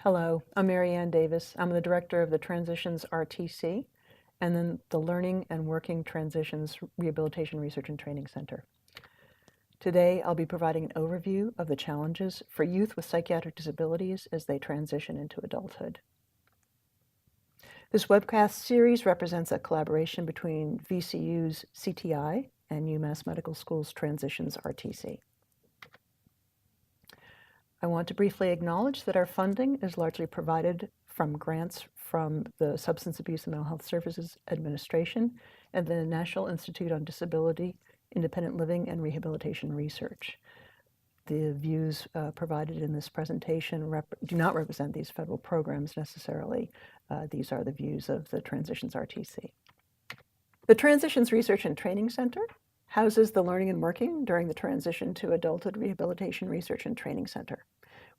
Hello, I'm Maryann Davis. I'm the director of the Transitions RTC and then the Learning and Working Transitions Rehabilitation Research and Training Center. Today, I'll be providing an overview of the challenges for youth with psychiatric disabilities as they transition into adulthood. This webcast series represents a collaboration between VCU's CTI and UMass Medical School's Transitions RTC. I want to briefly acknowledge that our funding is largely provided from grants from the Substance Abuse and Mental Health Services Administration and the National Institute on Disability, Independent Living, and Rehabilitation Research. The views provided in this presentation do not represent these federal programs necessarily. These are the views of the Transitions RTC. The Transitions Research and Training Center houses the Learning and Working during the Transition to Adulthood Rehabilitation Research and Training Center.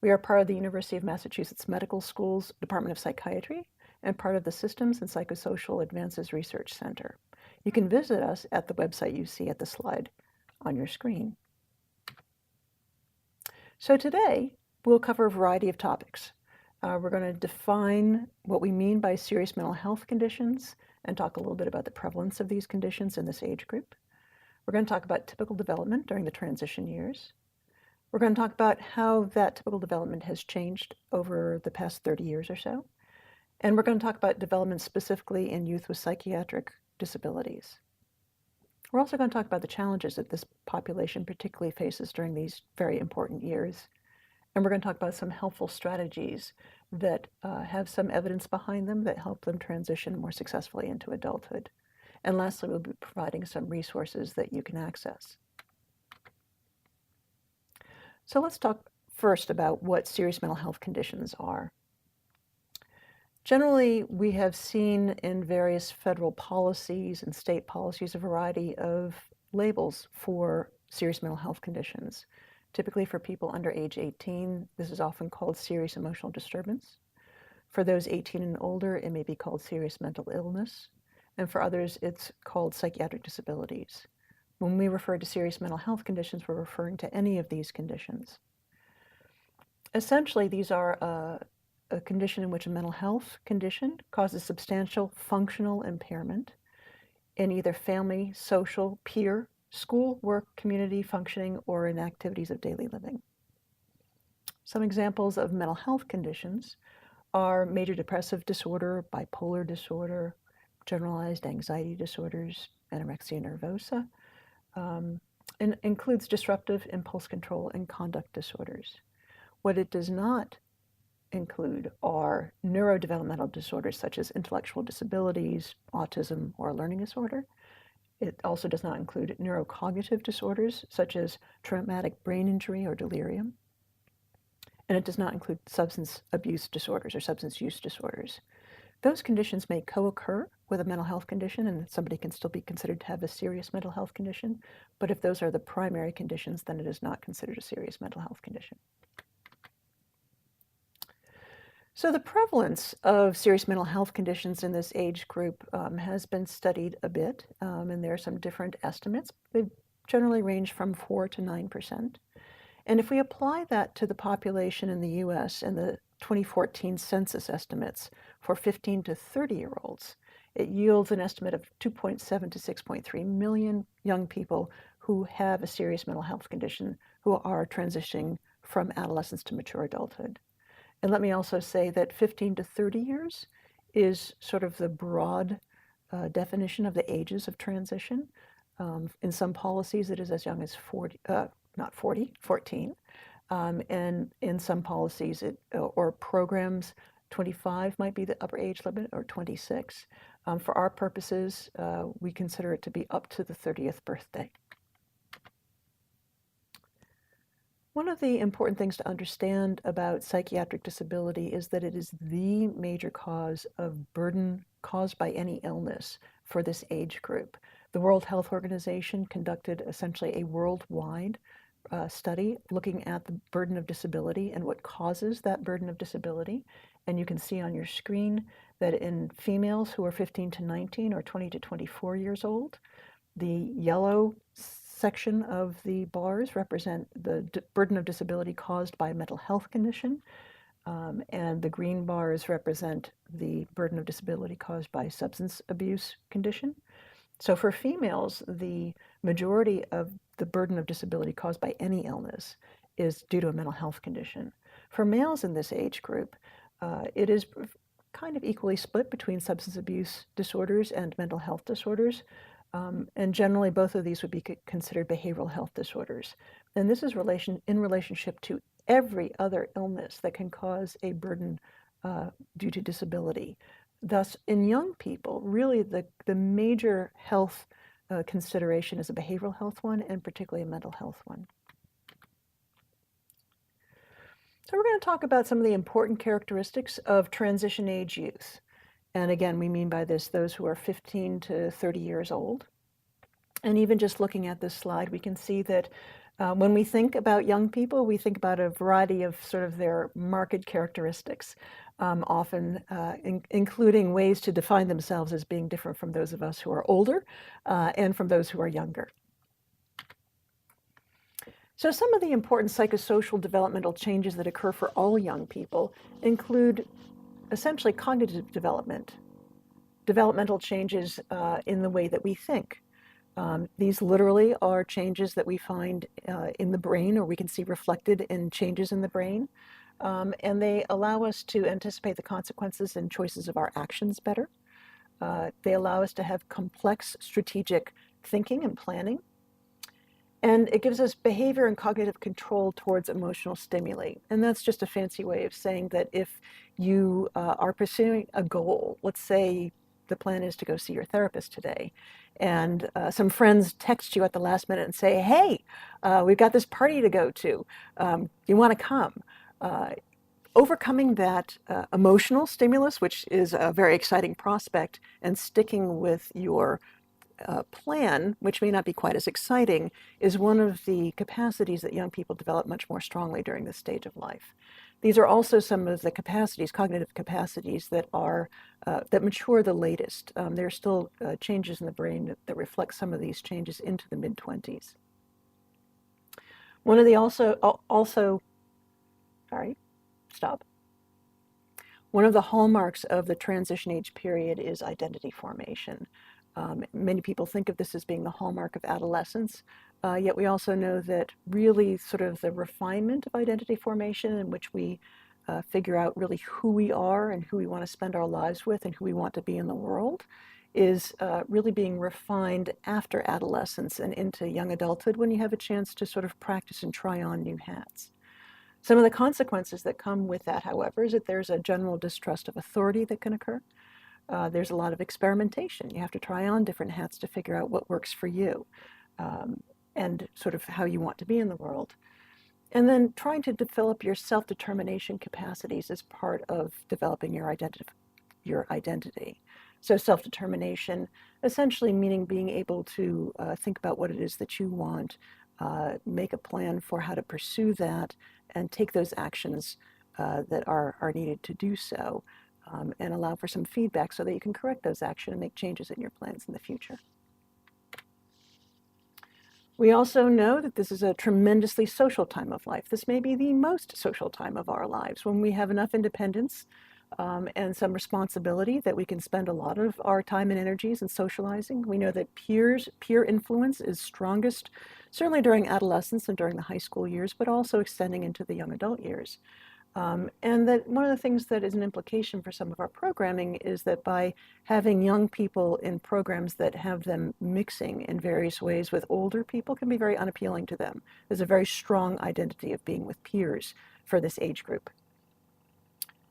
We are part of the University of Massachusetts Medical School's Department of Psychiatry and part of the Systems and Psychosocial Advances Research Center. You can visit us at the website you see at the slide on your screen. So today, we'll cover a variety of topics. We're going to define what we mean by serious mental health conditions and talk a little bit about the prevalence of these conditions in this age group. We're going to talk about typical development during the transition years. We're going to talk about how that typical development has changed over the past 30 years or so. And we're going to talk about development specifically in youth with psychiatric disabilities. We're also going to talk about the challenges that this population particularly faces during these very important years. And we're going to talk about some helpful strategies that have some evidence behind them that help them transition more successfully into adulthood. And lastly, we'll be providing some resources that you can access. So let's talk first about what serious mental health conditions are. Generally, we have seen in various federal policies and state policies a variety of labels for serious mental health conditions. Typically for people under age 18, this is often called serious emotional disturbance. For those 18 and older, it may be called serious mental illness. And for others, it's called psychiatric disabilities. When we refer to serious mental health conditions, we're referring to any of these conditions. Essentially, these are a condition in which a mental health condition causes substantial functional impairment in either family, social, peer, school, work, community functioning, or in activities of daily living. Some examples of mental health conditions are major depressive disorder, bipolar disorder, generalized anxiety disorders, anorexia nervosa, and includes disruptive impulse control and conduct disorders. What it does not include are neurodevelopmental disorders such as intellectual disabilities, autism, or learning disorder. It also does not include neurocognitive disorders such as traumatic brain injury or delirium. And it does not include substance abuse disorders or substance use disorders. Those conditions may co-occur with a mental health condition, and somebody can still be considered to have a serious mental health condition. But if those are the primary conditions, then it is not considered a serious mental health condition. So the prevalence of serious mental health conditions in this age group has been studied a bit, and there are some different estimates. They generally range from 4 to 9%. And if we apply that to the population in the US and the 2014 census estimates for 15 to 30-year-olds, it yields an estimate of 2.7 to 6.3 million young people who have a serious mental health condition who are transitioning from adolescence to mature adulthood. And let me also say that 15 to 30 years is sort of the broad definition of the ages of transition. In some policies, it is as young as 14. And in some policies or programs, 25 might be the upper age limit, or 26. For our purposes, we consider it to be up to the 30th birthday. One of the important things to understand about psychiatric disability is that it is the major cause of burden caused by any illness for this age group. The World Health Organization conducted essentially a worldwide study looking at the burden of disability and what causes that burden of disability. And you can see on your screen that in females who are 15 to 19 or 20 to 24 years old, the yellow section of the bars represent the burden of disability caused by a mental health condition. and the green bars represent the burden of disability caused by substance abuse condition. So for females, the majority of the burden of disability caused by any illness is due to a mental health condition. For males in this age group, it is kind of equally split between substance abuse disorders and mental health disorders. And generally, both of these would be considered behavioral health disorders. And this is in relationship to every other illness that can cause a burden due to disability. Thus, in young people, really the major health consideration is a behavioral health one, and particularly a mental health one. So we're going to talk about some of the important characteristics of transition age youth. And again, we mean by this those who are 15 to 30 years old. And even just looking at this slide, we can see that when we think about young people, we think about a variety of sort of their marked characteristics, often including ways to define themselves as being different from those of us who are older and from those who are younger. So some of the important psychosocial developmental changes that occur for all young people include essentially cognitive development, developmental changes in the way that we think. These literally are changes that we find in the brain, or we can see reflected in changes in the brain. And they allow us to anticipate the consequences and choices of our actions better. They allow us to have complex strategic thinking and planning. And it gives us behavior and cognitive control towards emotional stimuli. And that's just a fancy way of saying that if you are pursuing a goal, let's say the plan is to go see your therapist today, and some friends text you at the last minute and say, hey, we've got this party to go to. You want to come? Overcoming that emotional stimulus, which is a very exciting prospect, and sticking with your plan, which may not be quite as exciting, is one of the capacities that young people develop much more strongly during this stage of life. These are also some of the capacities, cognitive capacities, that are that mature the latest. There are still changes in the brain that reflect some of these changes into the mid-20s. One of the One of the hallmarks of the transition age period is identity formation. Many people think of this as being the hallmark of adolescence, yet we also know that really sort of the refinement of identity formation, in which we figure out really who we are and who we want to spend our lives with and who we want to be in the world, is really being refined after adolescence and into young adulthood, when you have a chance to sort of practice and try on new hats. Some of the consequences that come with that, however, is that there's a general distrust of authority that can occur. There's a lot of experimentation. You have to try on different hats to figure out what works for you and sort of how you want to be in the world. And then trying to develop your self-determination capacities as part of developing your identity. So self-determination essentially meaning being able to think about what it is that you want, make a plan for how to pursue that, and take those actions that are needed to do so. And allow for some feedback so that you can correct those actions and make changes in your plans in the future. We also know that this is a tremendously social time of life. This may be the most social time of our lives, when we have enough independence and some responsibility that we can spend a lot of our time and energies in socializing. We know that peer influence is strongest, certainly during adolescence and during the high school years, but also extending into the young adult years. And that one of the things that is an implication for some of our programming is that by having young people in programs that have them mixing in various ways with older people can be very unappealing to them. There's a very strong identity of being with peers for this age group.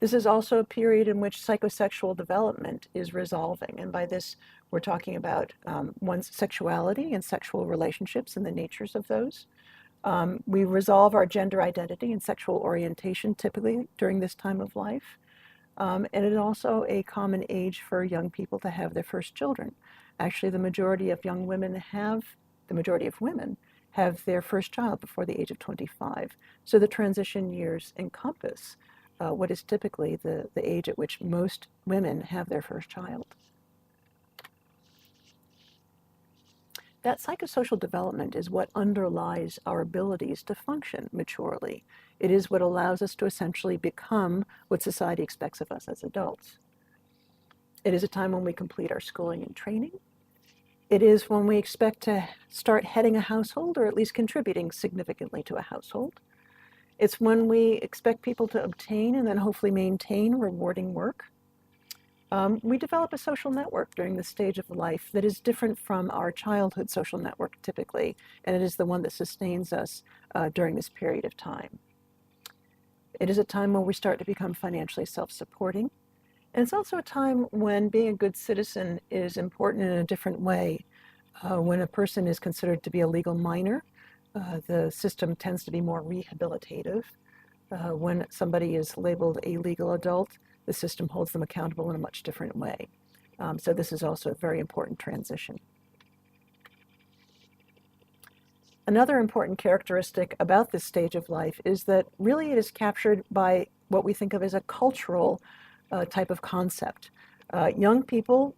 This is also a period in which psychosexual development is resolving. And by this, we're talking about one's sexuality and sexual relationships and the natures of those. We resolve our gender identity and sexual orientation typically during this time of life. And it is also a common age for young people to have their first children. Actually, the majority of women have their first child before the age of 25. So the transition years encompass what is typically the age at which most women have their first child. that psychosocial development is what underlies our abilities to function maturely. It is what allows us to essentially become what society expects of us as adults. It is a time when we complete our schooling and training. It is when we expect to start heading a household or at least contributing significantly to a household. It's when we expect people to obtain and then hopefully maintain rewarding work. We develop a social network during this stage of life that is different from our childhood social network typically, and it is the one that sustains us during this period of time. It is a time when we start to become financially self-supporting, and it's also a time when being a good citizen is important in a different way. When a person is considered to be a legal minor, the system tends to be more rehabilitative. When somebody is labeled a legal adult, the system holds them accountable in a much different way. So this is also a very important transition. Another important characteristic about this stage of life is that really it is captured by what we think of as a cultural type of concept. Young people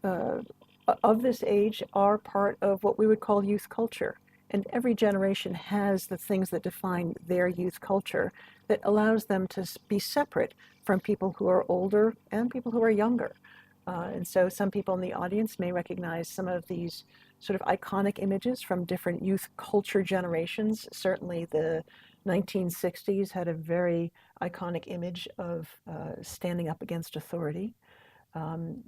of this age are part of what we would call youth culture. And every generation has the things that define their youth culture that allows them to be separate from people who are older and people who are younger. And so some people in the audience may recognize some of these sort of iconic images from different youth culture generations. Certainly the 1960s had a very iconic image of standing up against authority.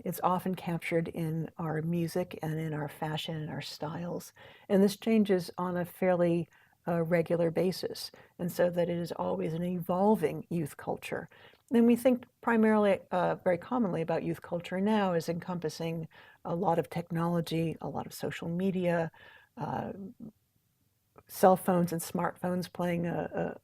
It's often captured in our music and in our fashion and our styles. And this changes on a fairly regular basis. And so that it is always an evolving youth culture. And we think primarily, very commonly about youth culture now as encompassing a lot of technology, a lot of social media, cell phones and smartphones playing a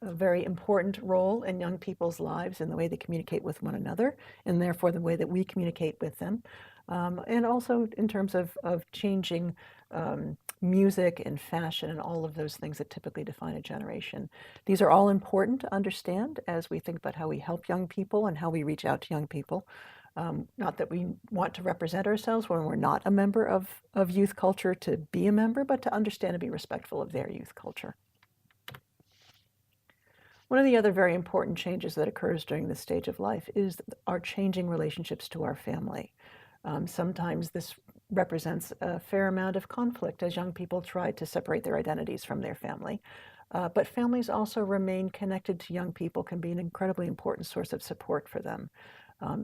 very important role in young people's lives in the way they communicate with one another, and therefore the way that we communicate with them. And also in terms of changing music and fashion and all of those things that typically define a generation. These are all important to understand as we think about how we help young people and how we reach out to young people. Not that we want to represent ourselves when we're not a member of youth culture to be a member, but to understand and be respectful of their youth culture. One of the other very important changes that occurs during this stage of life is our changing relationships to our family. Sometimes this represents a fair amount of conflict as young people try to separate their identities from their family. But families also remain connected to young people, can be an incredibly important source of support for them.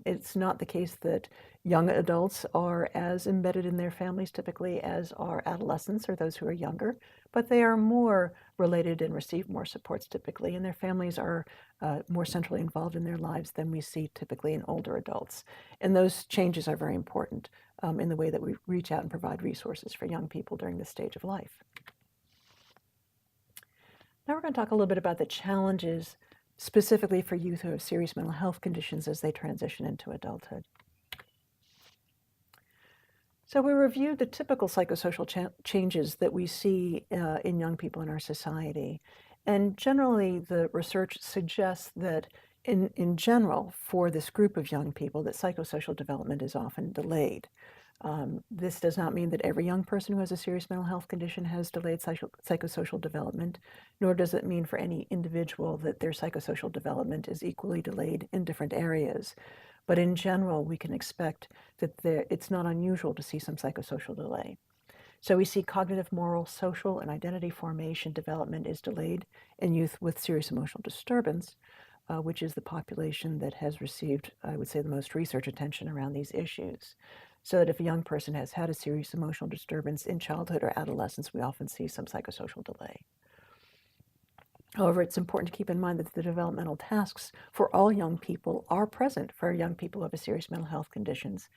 It's not the case that young adults are as embedded in their families typically as are adolescents or those who are younger, but they are more related and receive more supports typically, and their families are more centrally involved in their lives than we see typically in older adults. And those changes are very important in the way that we reach out and provide resources for young people during this stage of life. Now we're going to talk a little bit about the challenges specifically for youth who have serious mental health conditions as they transition into adulthood. So we reviewed the typical psychosocial changes that we see in young people in our society. And generally, the research suggests that in general, for this group of young people, that psychosocial development is often delayed. This does not mean that every young person who has a serious mental health condition has delayed psychosocial development, nor does it mean for any individual that their psychosocial development is equally delayed in different areas. But in general, we can expect that it's not unusual to see some psychosocial delay. So we see cognitive, moral, social, and identity formation development is delayed in youth with serious emotional disturbance, which is the population that has received, I would say, the most research attention around these issues. So that if a young person has had a serious emotional disturbance in childhood or adolescence, we often see some psychosocial delay. However, it's important to keep in mind that the developmental tasks for all young people are present for young people who have serious mental health conditions.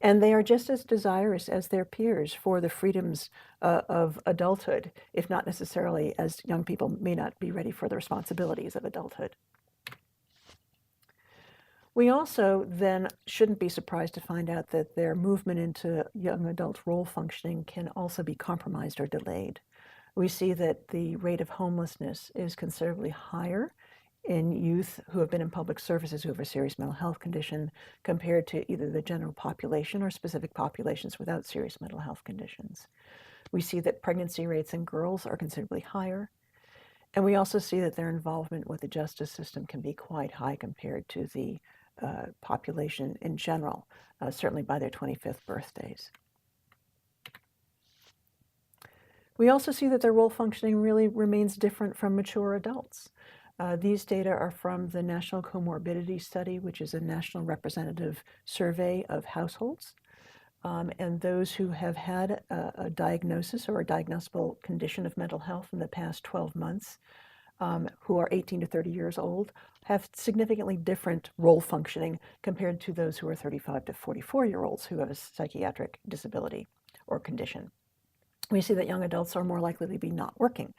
And they are just as desirous as their peers for the freedoms of adulthood, if not necessarily as young people may not be ready for the responsibilities of adulthood. We also then shouldn't be surprised to find out that their movement into young adult role functioning can also be compromised or delayed. We see that the rate of homelessness is considerably higher in youth who have been in public services who have a serious mental health condition compared to either the general population or specific populations without serious mental health conditions. We see that pregnancy rates in girls are considerably higher. And we also see that their involvement with the justice system can be quite high compared to the population in general, certainly by their 25th birthdays. We also see that their role functioning really remains different from mature adults. These data are from the National Comorbidity Study, which is a national representative survey of households. And those who have had a diagnosis or a diagnosable condition of mental health in the past 12 months, who are 18 to 30 years old, have significantly different role functioning compared to those who are 35 to 44-year-olds who have a psychiatric disability or condition. We see that young adults are more likely to be not working.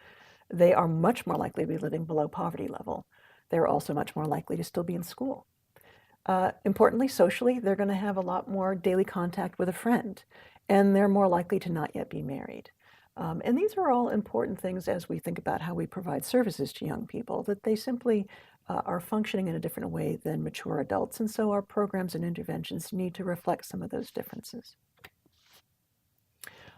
They are much more likely to be living below poverty level. They're also much more likely to still be in school. Importantly, socially, they're going to have a lot more daily contact with a friend, and they're more likely to not yet be married. And these are all important things as we think about how we provide services to young people, that they simply are functioning in a different way than mature adults, and so our programs and interventions need to reflect some of those differences.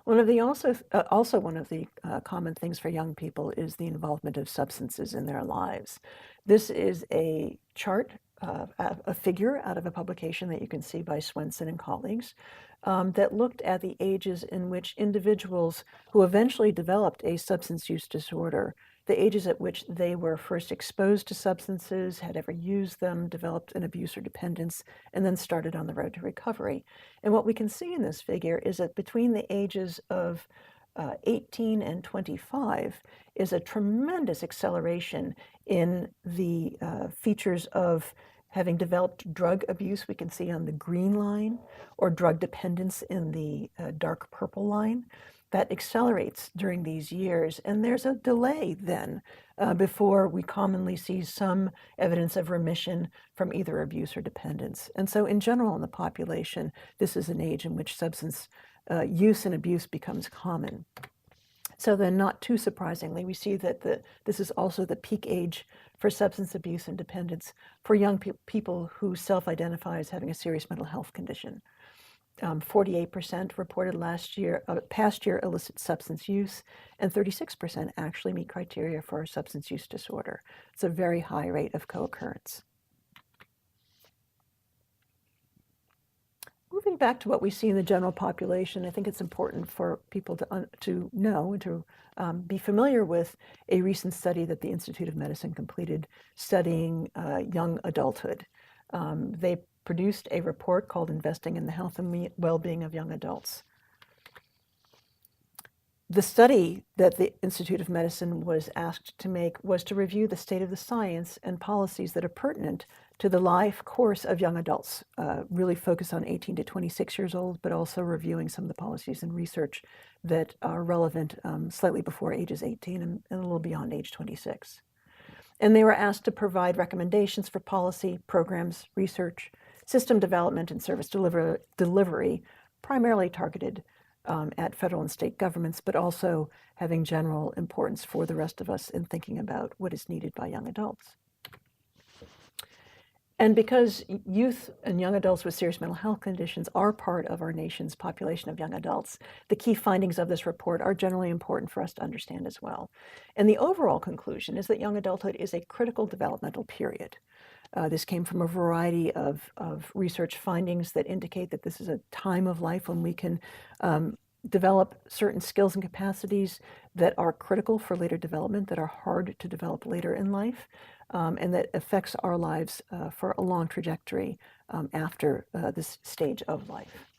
One of the common things for young people is the involvement of substances in their lives. This is a chart, a figure out of a publication that you can see by Swenson and colleagues that looked at the ages in which individuals who eventually developed a substance use disorder, the ages at which they were first exposed to substances, had ever used them, developed an abuse or dependence, and then started on the road to recovery. And what we can see in this figure is that between the ages of 18 and 25 is a tremendous acceleration in the features of having developed drug abuse, we can see on the green line, or drug dependence in the dark purple line. That accelerates during these years, and there's a delay then before we commonly see some evidence of remission from either abuse or dependence. And so in general in the population, this is an age in which substance use and abuse becomes common. So then, not too surprisingly, we see that this is also the peak age for substance abuse and dependence for young people who self-identify as having a serious mental health condition. 48% reported past year illicit substance use, and 36% actually meet criteria for a substance use disorder. It's a very high rate of co-occurrence. Moving back to what we see in the general population, I think it's important for people to know and to be familiar with a recent study that the Institute of Medicine completed studying young adulthood. They produced a report called Investing in the Health and Well-Being of Young Adults. The study that the Institute of Medicine was asked to make was to review the state of the science and policies that are pertinent to the life course of young adults, really focus on 18 to 26 years old, but also reviewing some of the policies and research that are relevant slightly before ages 18 and a little beyond age 26. And they were asked to provide recommendations for policy, programs, research, system development, and service delivery, primarily targeted at federal and state governments, but also having general importance for the rest of us in thinking about what is needed by young adults. And because youth and young adults with serious mental health conditions are part of our nation's population of young adults, the key findings of this report are generally important for us to understand as well. And the overall conclusion is that young adulthood is a critical developmental period. This came from a variety of research findings that indicate that this is a time of life when we can develop certain skills and capacities that are critical for later development, that are hard to develop later in life, and that affects our lives for a long trajectory after this stage of life.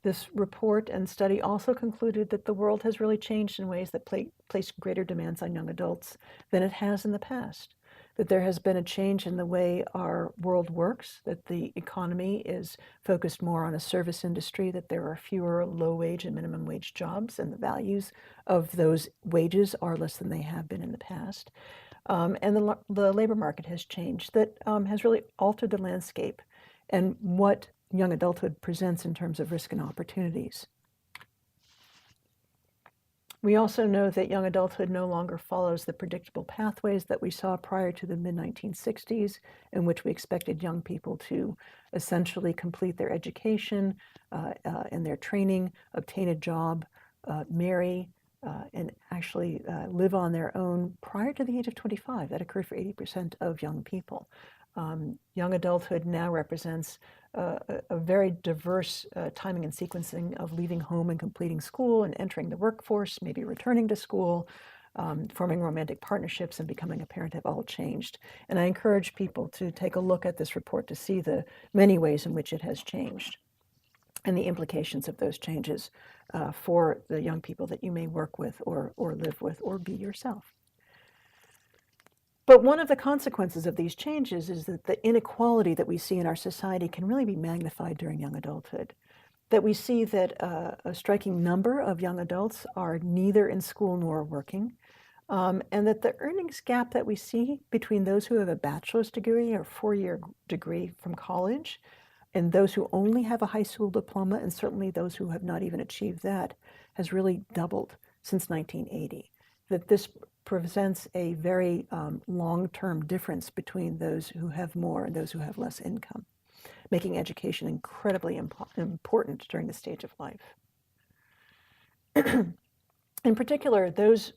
This report and study also concluded that the world has really changed in ways that place greater demands on young adults than it has in the past. That there has been a change in the way our world works, that the economy is focused more on a service industry, that there are fewer low-wage and minimum wage jobs, and the values of those wages are less than they have been in the past. And the labor market has changed, that has really altered the landscape and what young adulthood presents in terms of risk and opportunities. We also know that young adulthood no longer follows the predictable pathways that we saw prior to the mid-1960s, in which we expected young people to essentially complete their education and their training, obtain a job, marry, and actually live on their own prior to the age of 25. That occurred for 80% of young people. Young adulthood now represents a very diverse timing and sequencing of leaving home and completing school and entering the workforce, maybe returning to school, forming romantic partnerships and becoming a parent have all changed. And I encourage people to take a look at this report to see the many ways in which it has changed and the implications of those changes for the young people that you may work with or live with or be yourself. But one of the consequences of these changes is that the inequality that we see in our society can really be magnified during young adulthood. That we see that a striking number of young adults are neither in school nor working, and that the earnings gap that we see between those who have a bachelor's degree or four-year degree from college and those who only have a high school diploma, and certainly those who have not even achieved that, has really doubled since 1980. That this presents a very long-term difference between those who have more and those who have less income, making education incredibly important during this stage of life. In particular, those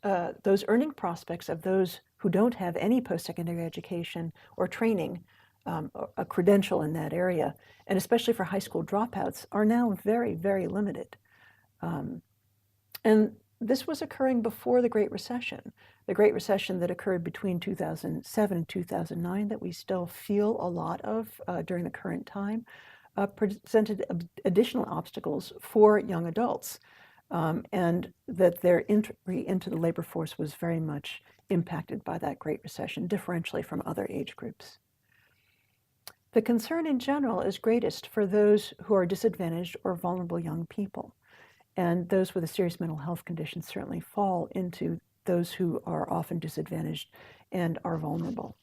earning prospects of those who don't have any post-secondary education or training, a credential in that area, and especially for high school dropouts, are now very, very limited. And this was occurring before the Great Recession. The Great Recession that occurred between 2007 and 2009 that we still feel a lot of during the current time presented additional obstacles for young adults, and that their entry into the labor force was very much impacted by that Great Recession, differentially from other age groups. The concern in general is greatest for those who are disadvantaged or vulnerable young people. And those with a serious mental health condition certainly fall into those who are often disadvantaged and are vulnerable.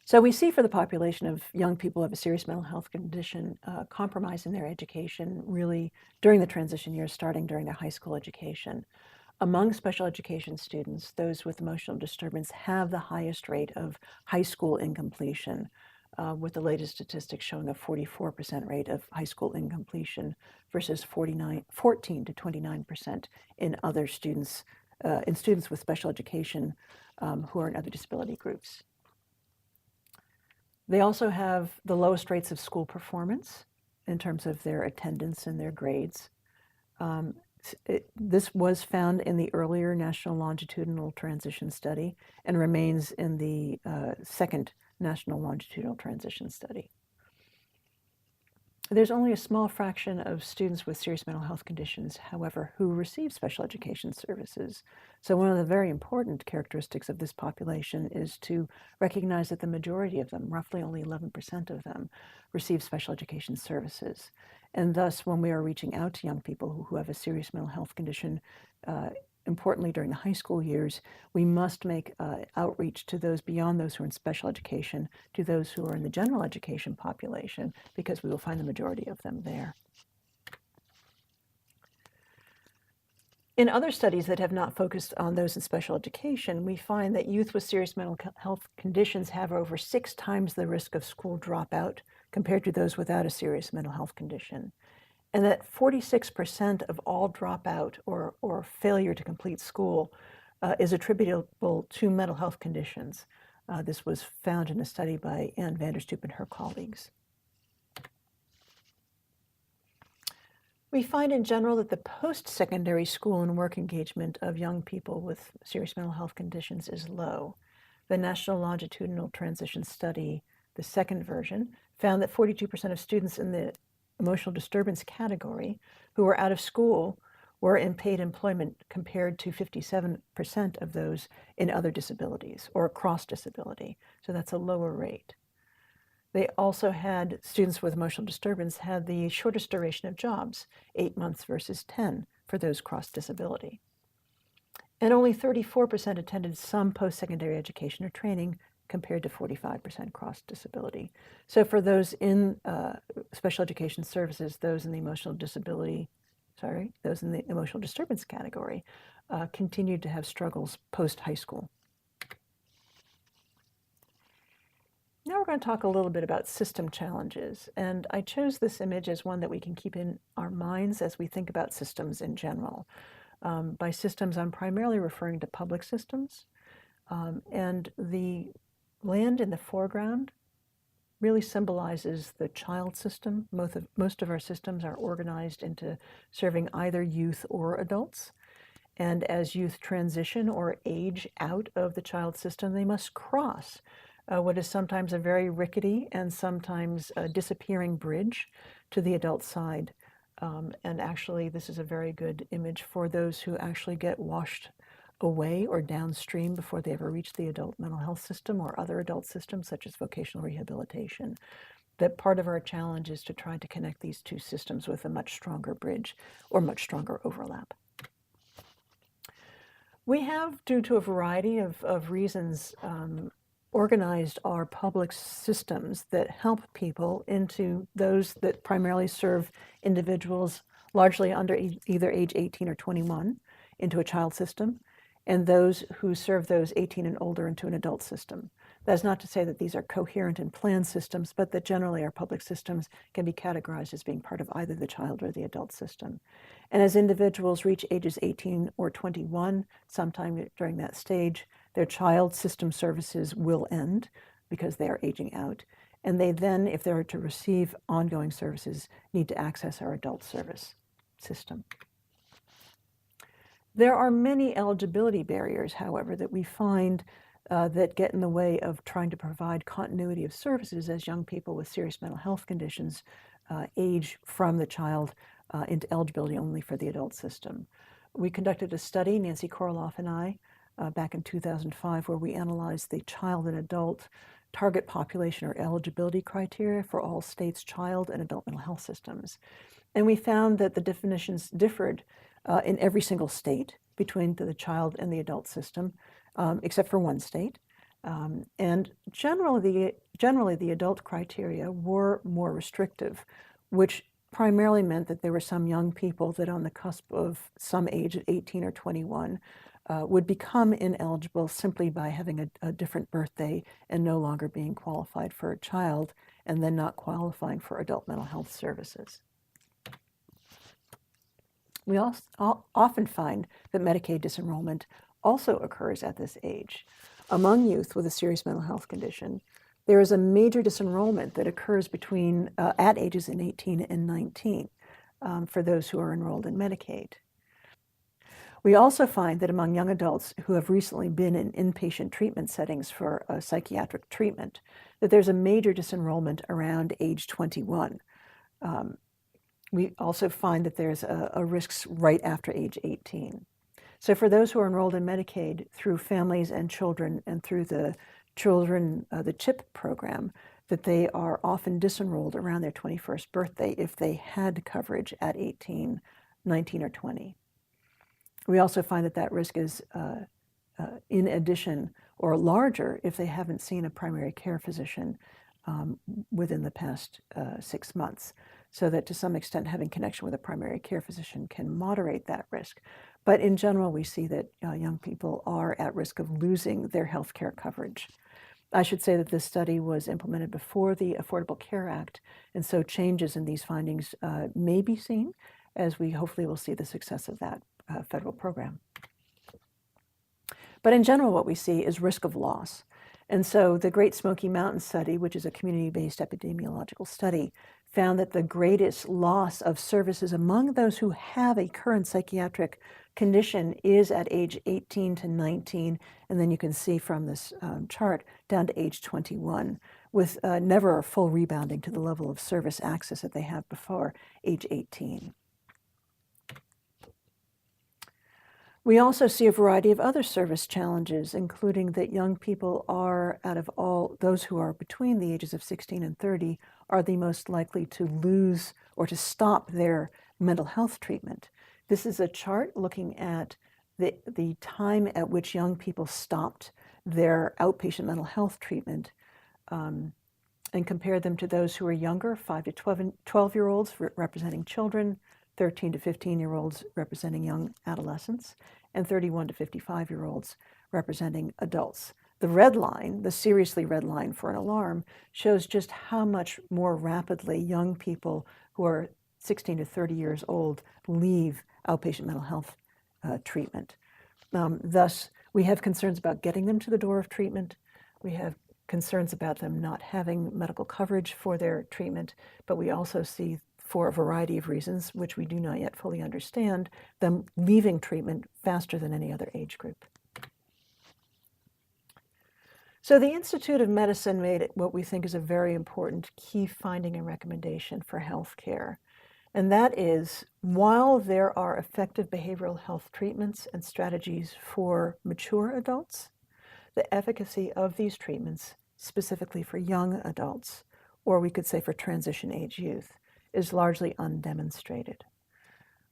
So we see for the population of young people who have a serious mental health condition, compromise in their education really during the transition years, starting during their high school education. Among special education students, those with emotional disturbance have the highest rate of high school incompletion, with the latest statistics showing a 44% rate of high school incompletion versus 14 to 29% in other students, in students with special education who are in other disability groups. They also have the lowest rates of school performance in terms of their attendance and their grades. This was found in the earlier National Longitudinal Transition Study and remains in the second National Longitudinal Transition Study. There's only a small fraction of students with serious mental health conditions, however, who receive special education services. So one of the very important characteristics of this population is to recognize that the majority of them, roughly only 11% of them, receive special education services. And thus, when we are reaching out to young people who have a serious mental health condition, importantly during the high school years, we must make outreach to those beyond those who are in special education, to those who are in the general education population, because we will find the majority of them there. In other studies that have not focused on those in special education, we find that youth with serious mental health conditions have over 6 times the risk of school dropout compared to those without a serious mental health condition. And that 46% of all dropout or failure to complete school is attributable to mental health conditions. This was found in a study by Ann Vanderstoep and her colleagues. We find in general that the post-secondary school and work engagement of young people with serious mental health conditions is low. The National Longitudinal Transition Study, the second version, found that 42% of students in the emotional disturbance category who were out of school were in paid employment compared to 57% of those in other disabilities or across disability. So that's a lower rate. They also had students with emotional disturbance had the shortest duration of jobs, 8 months versus 10 for those cross disability. And only 34% attended some post-secondary education or training compared to 45% cross disability. So for those in special education services, those in the emotional disturbance category continued to have struggles post-high school. Now we're going to talk a little bit about system challenges, and I chose this image as one that we can keep in our minds as we think about systems in general. By systems, I'm primarily referring to public systems, and the land in the foreground really symbolizes the child system. Most of our systems are organized into serving either youth or adults. And as youth transition or age out of the child system, they must cross what is sometimes a very rickety and sometimes a disappearing bridge to the adult side. And actually, this is a very good image for those who actually get washed away or downstream before they ever reach the adult mental health system or other adult systems, such as vocational rehabilitation. That part of our challenge is to try to connect these two systems with a much stronger bridge or much stronger overlap. We have, due to a variety of reasons, organized our public systems that help people into those that primarily serve individuals largely under either age 18 or 21 into a child system, and those who serve those 18 and older into an adult system. That's not to say that these are coherent and planned systems, but that generally our public systems can be categorized as being part of either the child or the adult system. And as individuals reach ages 18 or 21, sometime during that stage, their child system services will end because they are aging out. And they then, if they are to receive ongoing services, need to access our adult service system. There are many eligibility barriers, however, that we find that get in the way of trying to provide continuity of services as young people with serious mental health conditions age from the child into eligibility only for the adult system. We conducted a study, Nancy Koroloff and I, back in 2005, where we analyzed the child and adult target population or eligibility criteria for all states' child and adult mental health systems. And we found that the definitions differed in every single state between the child and the adult system, except for one state. And generally, the adult criteria were more restrictive, which primarily meant that there were some young people that on the cusp of some age at 18 or 21 would become ineligible simply by having a different birthday and no longer being qualified for a child and then not qualifying for adult mental health services. We also often find that Medicaid disenrollment also occurs at this age. Among youth with a serious mental health condition, there is a major disenrollment that occurs between at ages 18 and 19 for those who are enrolled in Medicaid. We also find that among young adults who have recently been in inpatient treatment settings for psychiatric treatment, that there's a major disenrollment around age 21. We also find that there's a risk right after age 18. So for those who are enrolled in Medicaid through families and children and through the CHIP program, that they are often disenrolled around their 21st birthday if they had coverage at 18, 19, or 20. We also find that that risk is in addition or larger if they haven't seen a primary care physician within the past 6 months, so that to some extent having connection with a primary care physician can moderate that risk. But in general, we see that young people are at risk of losing their health care coverage. I should say that this study was implemented before the Affordable Care Act, and so changes in these findings may be seen as we hopefully will see the success of that federal program. But in general, what we see is risk of loss. And so the Great Smoky Mountain Study, which is a community-based epidemiological study, found that the greatest loss of services among those who have a current psychiatric condition is at age 18 to 19, and then you can see from this chart down to age 21, with never a full rebounding to the level of service access that they have before age 18. We also see a variety of other service challenges, including that young people are, out of all those who are between the ages of 16 and 30, are the most likely to lose or to stop their mental health treatment. This is a chart looking at the time at which young people stopped their outpatient mental health treatment and compared them to those who are younger, 5 to 12-year-olds representing children, 13 to 15-year-olds representing young adolescents, and 31 to 55-year-olds representing adults. The red line, the seriously red line for an alarm, shows just how much more rapidly young people who are 16 to 30 years old leave outpatient mental health treatment. Thus, we have concerns about getting them to the door of treatment. We have concerns about them not having medical coverage for their treatment, but we also see, for a variety of reasons, which we do not yet fully understand, them leaving treatment faster than any other age group. So the Institute of Medicine made what we think is a very important key finding and recommendation for healthcare. And that is, while there are effective behavioral health treatments and strategies for mature adults, the efficacy of these treatments, specifically for young adults, or we could say for transition age youth, is largely undemonstrated.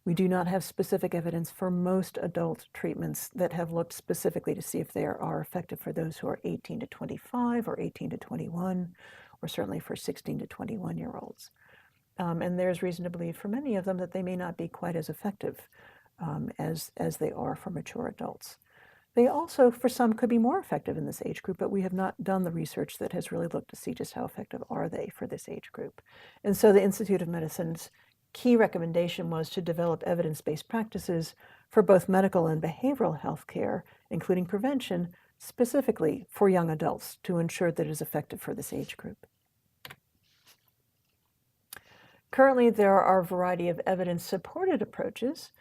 We do not have specific evidence for most adult treatments that have looked specifically to see if they are effective for those who are 18 to 25 or 18 to 21, or certainly for 16 to 21-year-olds. And there's reason to believe for many of them that they may not be quite as effective as they are for mature adults. They also, for some, could be more effective in this age group, but we have not done the research that has really looked to see just how effective are they for this age group. And so the Institute of Medicine's key recommendation was to develop evidence-based practices for both medical and behavioral health care, including prevention, specifically for young adults to ensure that it is effective for this age group. Currently, there are a variety of evidence-supported approaches.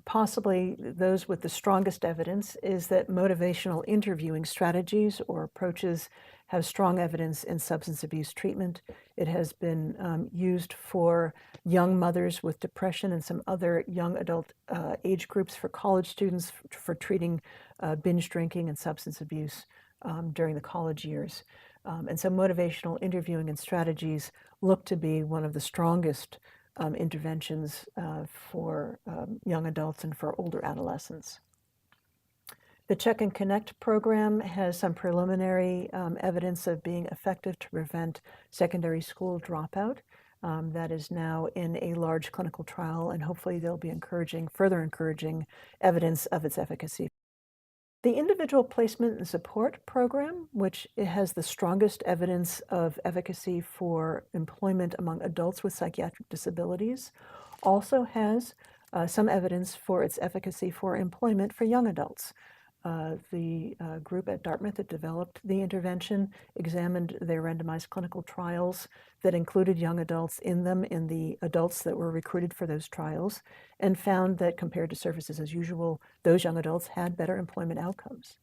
Possibly those with the strongest evidence is that motivational interviewing strategies or approaches have strong evidence in substance abuse treatment. It has been used for young mothers with depression and some other young adult age groups, for college students, for treating binge drinking and substance abuse during the college years. And so motivational interviewing and strategies look to be one of the strongest interventions for young adults and for older adolescents. The Check and Connect program has some preliminary evidence of being effective to prevent secondary school dropout. That is now in a large clinical trial, and hopefully there'll be further encouraging evidence of its efficacy. The Individual Placement and Support Program, which has the strongest evidence of efficacy for employment among adults with psychiatric disabilities, also has some evidence for its efficacy for employment for young adults. The group at Dartmouth that developed the intervention examined their randomized clinical trials that included young adults in them, in the adults that were recruited for those trials, and found that compared to services as usual, those young adults had better employment outcomes.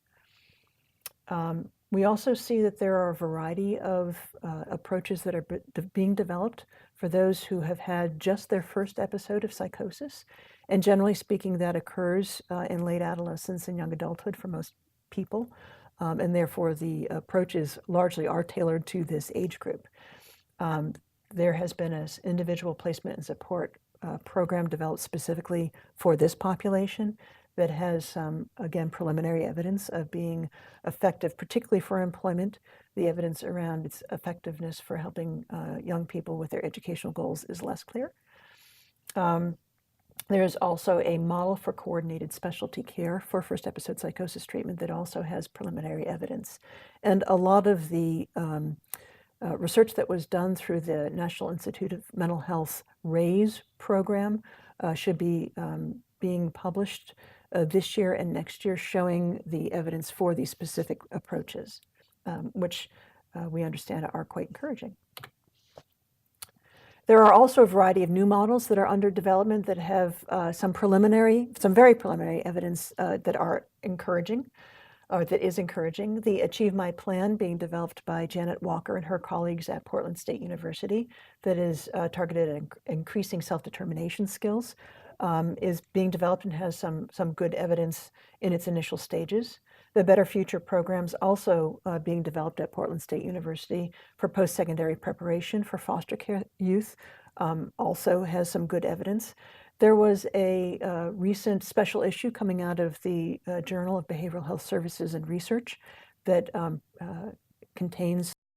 We also see that there are a variety of approaches that are being developed for those who have had just their first episode of psychosis. And generally speaking, that occurs in late adolescence and young adulthood for most people. And therefore, the approaches largely are tailored to this age group. There has been an individual placement and support program developed specifically for this population that has, again, preliminary evidence of being effective, particularly for employment. The evidence around its effectiveness for helping young people with their educational goals is less clear. There is also a model for coordinated specialty care for first episode psychosis treatment that also has preliminary evidence. And a lot of the research that was done through the National Institute of Mental Health's RAISE program should be being published this year and next year, showing the evidence for these specific approaches, which we understand are quite encouraging. There are also a variety of new models that are under development that have some very preliminary evidence that are encouraging, or that is encouraging. The Achieve My Plan, being developed by Janet Walker and her colleagues at Portland State University, that is targeted at increasing self-determination skills, is being developed and has some good evidence in its initial stages. The Better Future programs also being developed at Portland State University for post-secondary preparation for foster care youth also has some good evidence. There was a recent special issue coming out of the Journal of Behavioral Health Services and Research that contains